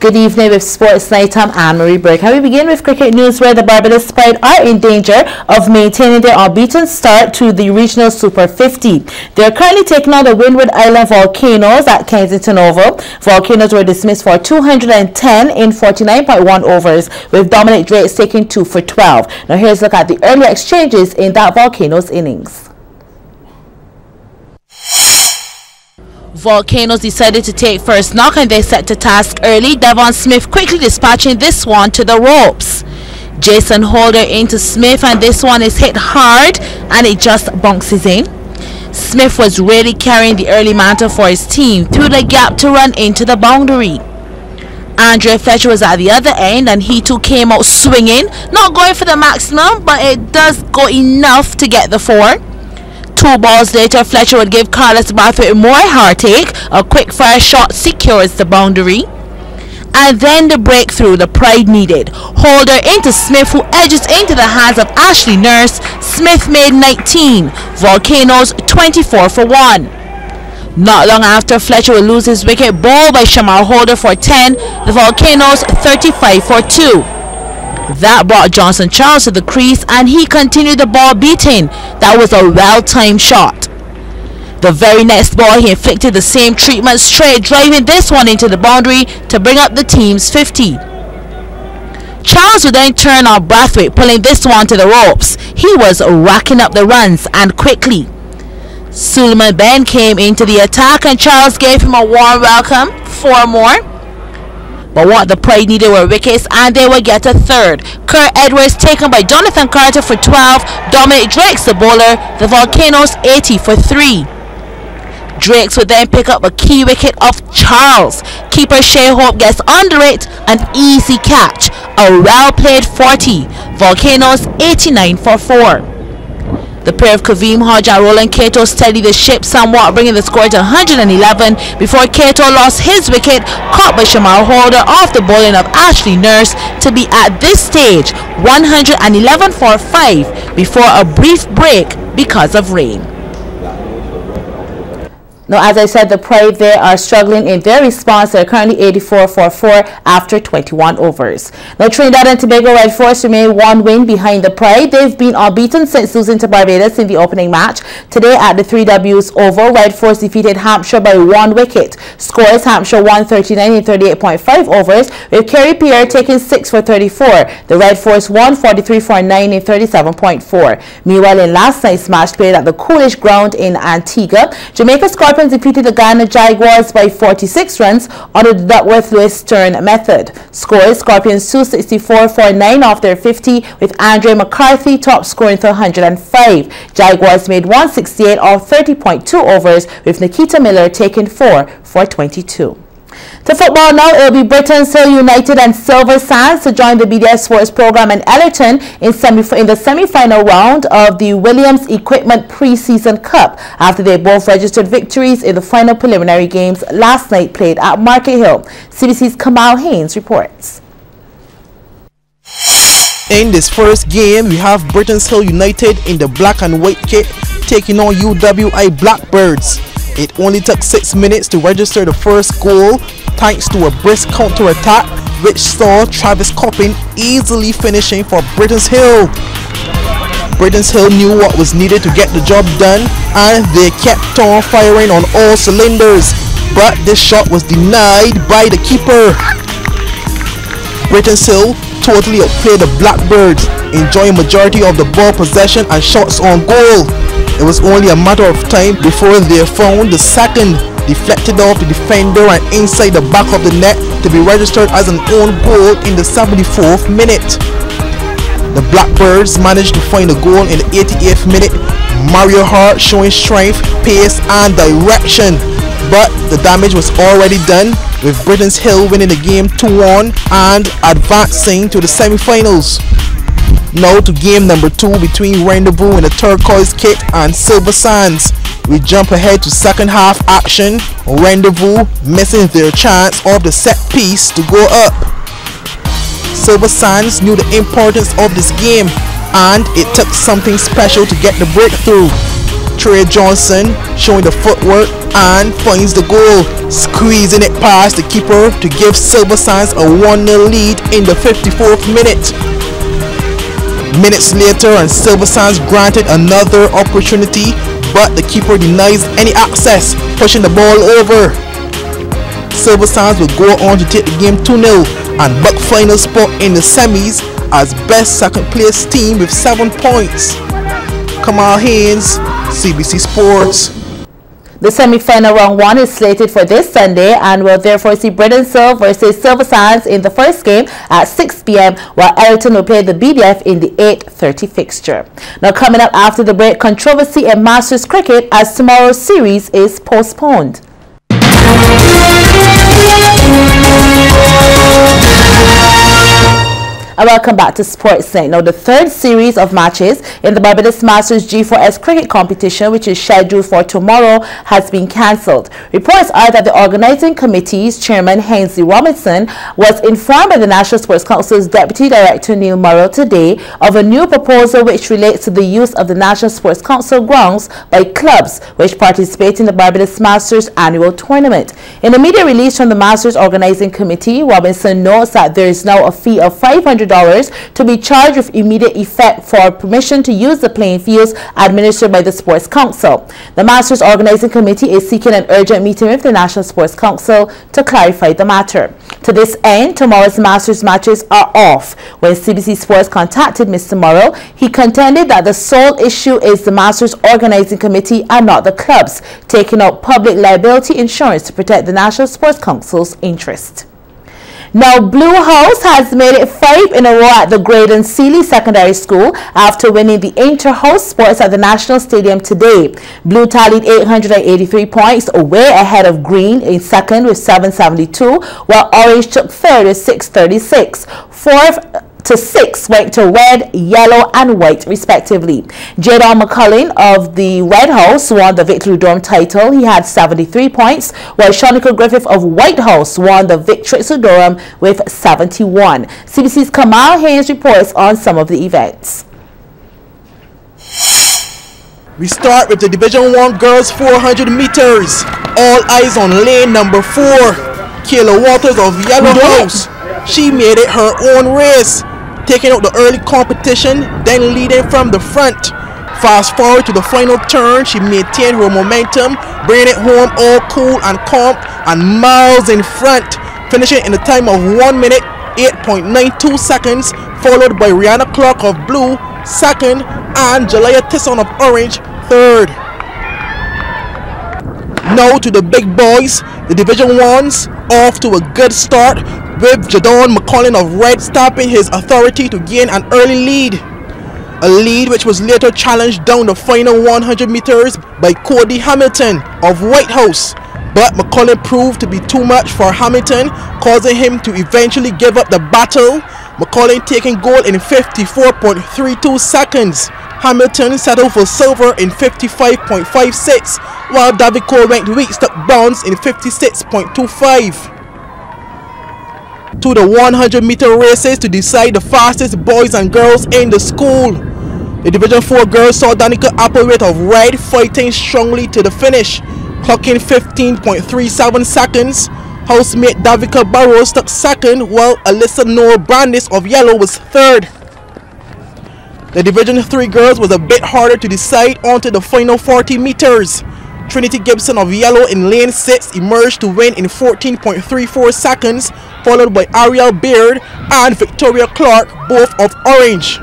Good evening with Sports Night. I'm Anne-Marie Burke. And we begin with cricket news where the Barbados Pride are in danger of maintaining their unbeaten start to the Regional Super 50. They are currently taking on the Windward Island Volcanoes at Kensington Oval. Volcanoes were dismissed for 210 in 49.1 overs, with Dominic Drake taking 2 for 12. Now here's a look at the earlier exchanges in that Volcanoes innings. Volcanoes decided to take first knock and they set to task early. Devon Smith quickly dispatching this one to the ropes. Jason Holder into Smith, and this one is hit hard and it just bounces in. Smith was really carrying the early mantle for his team through the gap to run into the boundary. Andre Fletcher was at the other end and he too came out swinging, not going for the maximum, but it does go enough to get the 4. 2 balls later, Fletcher would give Carlos Brathwaite more heartache. A quick fire shot secures the boundary. And then the breakthrough the Pride needed. Holder into Smith, who edges into the hands of Ashley Nurse. Smith made 19. Volcanoes 24 for 1. Not long after, Fletcher would lose his wicket, ball by Shamar Holder for 10. The Volcanoes 35 for 2. That brought Johnson Charles to the crease and he continued the ball beating. That was a well-timed shot. The very next ball he inflicted the same treatment straight, driving this one into the boundary to bring up the team's 50. Charles would then turn on Brathwaite, pulling this one to the ropes. He was racking up the runs and quickly. Suleiman Ben came into the attack and Charles gave him a warm welcome. 4 more. But what the Pride needed were wickets and they would get a 3rd. Kerr Edwards taken by Jonathan Carter for 12. Dominic Drakes the bowler. The Volcanoes 80 for 3. Drakes would then pick up a key wicket off Charles. Keeper Shea Hope gets under it. An easy catch. A well played 40. Volcanoes 89 for 4. The pair of Kaveem Hodge and Roland Cato steadied the ship somewhat, bringing the score to 111 before Cato lost his wicket, caught by Shamar Holder off the bowling of Ashley Nurse, to be at this stage 111 for 5 before a brief break because of rain. Now, as I said, the Pride there are struggling in their response. They're currently 84 for 4 after 21 overs. Now, Trinidad and Tobago Red Force remain 1 win behind the Pride. They've been unbeaten since losing to Barbados in the opening match. Today at the 3Ws Oval, Red Force defeated Hampshire by 1 wicket. Scores: Hampshire 139 in 38.5 overs, with Kerry Pierre taking 6 for 34. The Red Force won 43 for 9 in 37.4. Meanwhile, in last night's match played at the Coolish Ground in Antigua, Jamaica Scorpions defeated the Ghana Jaguars by 46 runs under the Duckworth-Lewis Stern method. Scores: Scorpions 264 for 9 off their 50, with Andre McCarthy top scoring for 105. Jaguars made 168 off 30.2 overs, with Nikita Miller taking 4 for 22. To football now, it will be Britain's Hill United and Silver Sands to join the BDS Sports Program in Ellerton in the semi-final round of the Williams Equipment Pre-Season Cup after they both registered victories in the final preliminary games last night played at Market Hill. CBC's Kamal Haynes reports. In this first game, we have Britain's Hill United in the black and white kit taking on UWI Blackbirds. It only took 6 minutes to register the first goal thanks to a brisk counter-attack which saw Travis Coppin easily finishing for Britain's Hill. Britain's Hill knew what was needed to get the job done and they kept on firing on all cylinders, but this shot was denied by the keeper. Britain's Hill totally outplayed the Blackbirds, enjoying majority of the ball possession and shots on goal. It was only a matter of time before they found the second, deflected off the defender and inside the back of the net to be registered as an own goal in the 74th minute. The Blackbirds managed to find a goal in the 88th minute. Mario Hart showing strength, pace and direction, but the damage was already done, with Britain's Hill winning the game 2-1 and advancing to the semi-finals. Now to game number 2 between Rendezvous in the turquoise kit and Silver Sands. We jump ahead to second half action. Rendezvous missing their chance of the set piece to go up. Silver Sands knew the importance of this game and it took something special to get the breakthrough. Trey Johnson showing the footwork and finds the goal, squeezing it past the keeper to give Silver Sands a 1-0 lead in the 54th minute. Minutes later, and Silver Sands granted another opportunity, but the keeper denies any access, pushing the ball over. Silver Sands will go on to take the game 2-0 and book final spot in the semis as best second place team with 7 points. Kamal Haynes, CBC Sports. The semi-final round 1 is slated for this Sunday and will therefore see Brittenhill versus Silver Sands in the first game at 6 p.m. while Elton will play the BDF in the 8:30 fixture. Now coming up after the break, controversy in Masters cricket as tomorrow's series is postponed. And welcome back to Sportsnet. Now, the third series of matches in the Barbados Masters G4S cricket competition, which is scheduled for tomorrow, has been cancelled. Reports are that the organizing committee's chairman, Hensley Robinson, was informed by the National Sports Council's Deputy Director, Neil Morrow, today of a new proposal which relates to the use of the National Sports Council grounds by clubs which participate in the Barbados Masters annual tournament. In a media release from the Masters organizing committee, Robinson notes that there is now a fee of $500 to be charged with immediate effect for permission to use the playing fields administered by the Sports Council. The Masters Organizing Committee is seeking an urgent meeting with the National Sports Council to clarify the matter. To this end, tomorrow's Masters matches are off. When CBC Sports contacted Mr. Morrow, he contended that the sole issue is the Masters Organizing Committee and not the clubs, taking out public liability insurance to protect the National Sports Council's interest. Now, Blue House has made it 5 in a row at the Graydon Seeley Secondary School after winning the inter-house sports at the National Stadium today. Blue tallied 883 points, way ahead of Green in second with 772, while Orange took third with 636. Fourth to 6 went to red, yellow and white respectively. Jadon McCullin of the Red House won the Victory Dome title. He had 73 points, while Shanika Griffith of White House won the Victory Durham with 71. CBC's Kamal Haynes reports on some of the events. We start with the Division 1 girls 400 meters. All eyes on lane number 4. Kayla Walters of Yellow House. She made it her own race, taking out the early competition, then leading from the front. Fast forward to the final turn, she maintained her momentum, bringing it home all cool and calm and miles in front, finishing in a time of 1 minute 8.92 seconds, followed by Rihanna Clark of Blue second and Jalaya Tisson of Orange third. Now to the big boys, the Division 1s off to a good start, with Jadon McCollin of Red stamping his authority to gain an early lead. A lead which was later challenged down the final 100 meters by Cody Hamilton of White House. But McCollin proved to be too much for Hamilton, causing him to eventually give up the battle. McCollin taking gold in 54.32 seconds. Hamilton settled for silver in 55.56, while David Cole went weak, stuck bronze in 56.25. To the 100-meter races to decide the fastest boys and girls in the school. The Division 4 girls saw Danica Applewhite of Red fighting strongly to the finish, clocking 15.37 seconds. Housemate Davika Barrow stuck second, while Alyssa Noel Brandis of Yellow was third. The Division 3 girls was a bit harder to decide onto the final 40 meters. Trinity Gibson of Yellow in lane 6 emerged to win in 14.34 seconds, followed by Ariel Beard and Victoria Clark, both of Orange.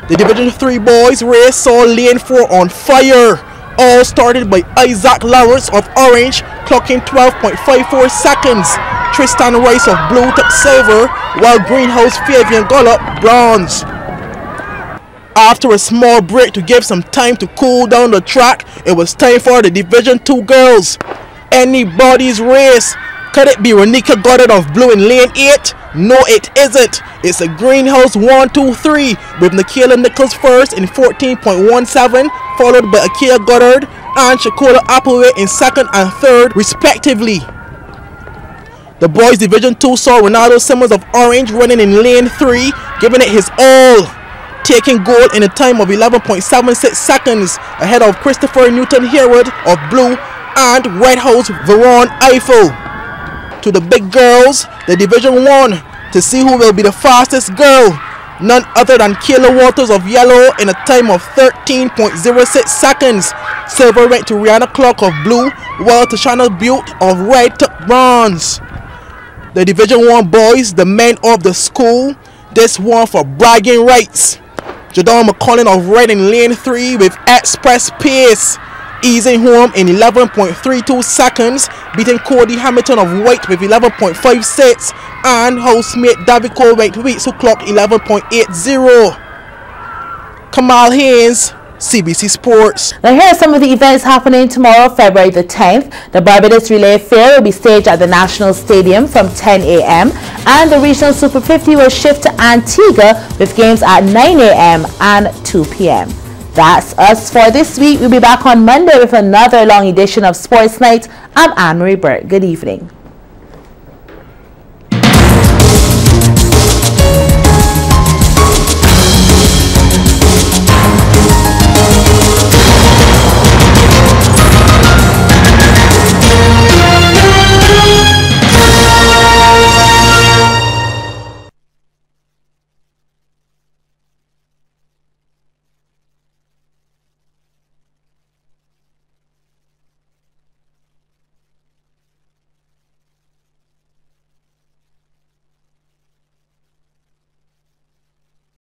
The Division 3 boys race saw lane 4 on fire, all started by Isaac Lawrence of Orange, clocking 12.54 seconds. Tristan Rice of Blue took silver, while Greenhouse Fabian Gollop bronze. After a small break to give some time to cool down the track, it was time for the Division 2 girls. Anybody's race. Could it be Renika Goddard of Blue in lane 8? No, it isn't. It's a Greenhouse 1-2-3 with Nikayla Nichols first in 14.17, followed by Akia Goddard and Shakola Applewhite in second and third respectively. The boys Division 2 saw Ronaldo Simmons of Orange running in lane 3, giving it his all, taking gold in a time of 11.76 seconds ahead of Christopher Newton-Herod of Blue and Red House Veron Eiffel. To the big girls, the Division 1, to see who will be the fastest girl. None other than Kayla Walters of Yellow in a time of 13.06 seconds. Silver went to Rihanna Clark of Blue, while Tashana Butte of Red took bronze. The Division 1 boys, the men of the school, this one for bragging rights. Jadon McCollin of Red in lane 3 with express pace, easing home in 11.32 seconds, beating Cody Hamilton of White with 11.56, and housemate David Colway Weeks who clocked 11.80. Kamal Haynes, CBC Sports. Now here are some of the events happening tomorrow, February the 10th. The Barbados Relay Fair will be staged at the National Stadium from 10 a.m. and the Regional Super 50 will shift to Antigua with games at 9 a.m. and 2 p.m. That's us for this week. We'll be back on Monday with another long edition of Sports Night. I'm Anne-Marie Burke. Good evening.